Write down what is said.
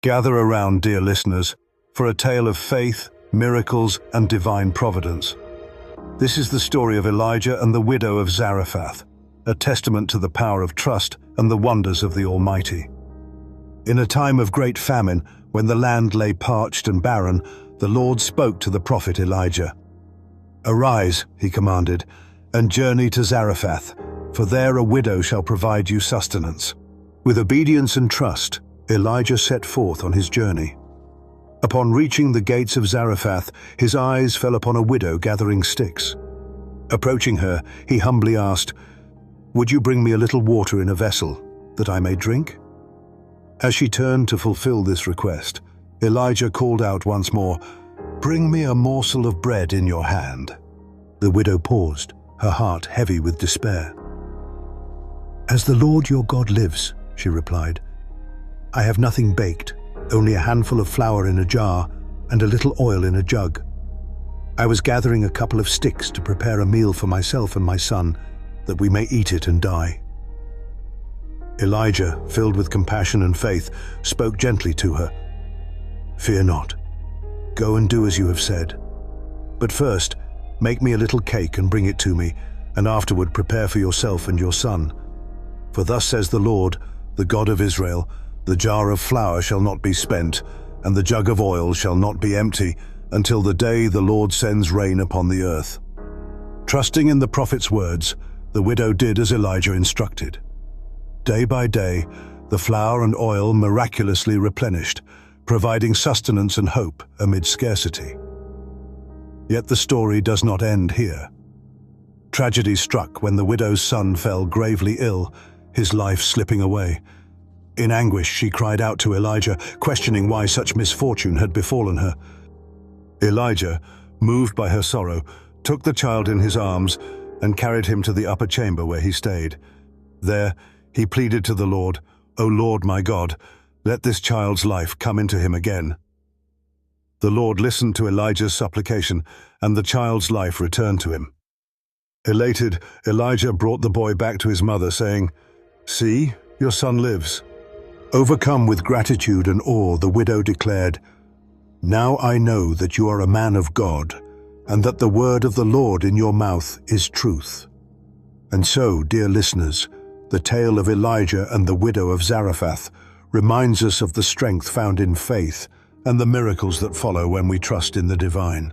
Gather around, dear listeners, for a tale of faith, miracles, and divine providence. This is the story of Elijah and the widow of Zarephath, a testament to the power of trust and the wonders of the Almighty. In a time of great famine, when the land lay parched and barren, the Lord spoke to the prophet Elijah. "Arise," he commanded, "and journey to Zarephath, for there a widow shall provide you sustenance." With obedience and trust, Elijah set forth on his journey. Upon reaching the gates of Zarephath, his eyes fell upon a widow gathering sticks. Approaching her, he humbly asked, "Would you bring me a little water in a vessel, that I may drink?" As she turned to fulfill this request, Elijah called out once more, "Bring me a morsel of bread in your hand." The widow paused, her heart heavy with despair. "As the Lord your God lives," she replied, "I have nothing baked, only a handful of flour in a jar and a little oil in a jug. I was gathering a couple of sticks to prepare a meal for myself and my son, that we may eat it and die." Elijah, filled with compassion and faith, spoke gently to her. "Fear not. Go and do as you have said. But first, make me a little cake and bring it to me, and afterward prepare for yourself and your son. For thus says the Lord, the God of Israel, the jar of flour shall not be spent, and the jug of oil shall not be empty, until the day the Lord sends rain upon the earth." Trusting in the prophet's words, the widow did as Elijah instructed. Day by day, the flour and oil miraculously replenished, providing sustenance and hope amid scarcity. Yet the story does not end here. Tragedy struck when the widow's son fell gravely ill, his life slipping away. In anguish, she cried out to Elijah, questioning why such misfortune had befallen her. Elijah, moved by her sorrow, took the child in his arms and carried him to the upper chamber where he stayed. There, he pleaded to the Lord, "O Lord my God, let this child's life come into him again." The Lord listened to Elijah's supplication, and the child's life returned to him. Elated, Elijah brought the boy back to his mother, saying, "See, your son lives." Overcome with gratitude and awe, the widow declared, "Now I know that you are a man of God, and that the word of the Lord in your mouth is truth." And so, dear listeners, the tale of Elijah and the widow of Zarephath reminds us of the strength found in faith and the miracles that follow when we trust in the divine.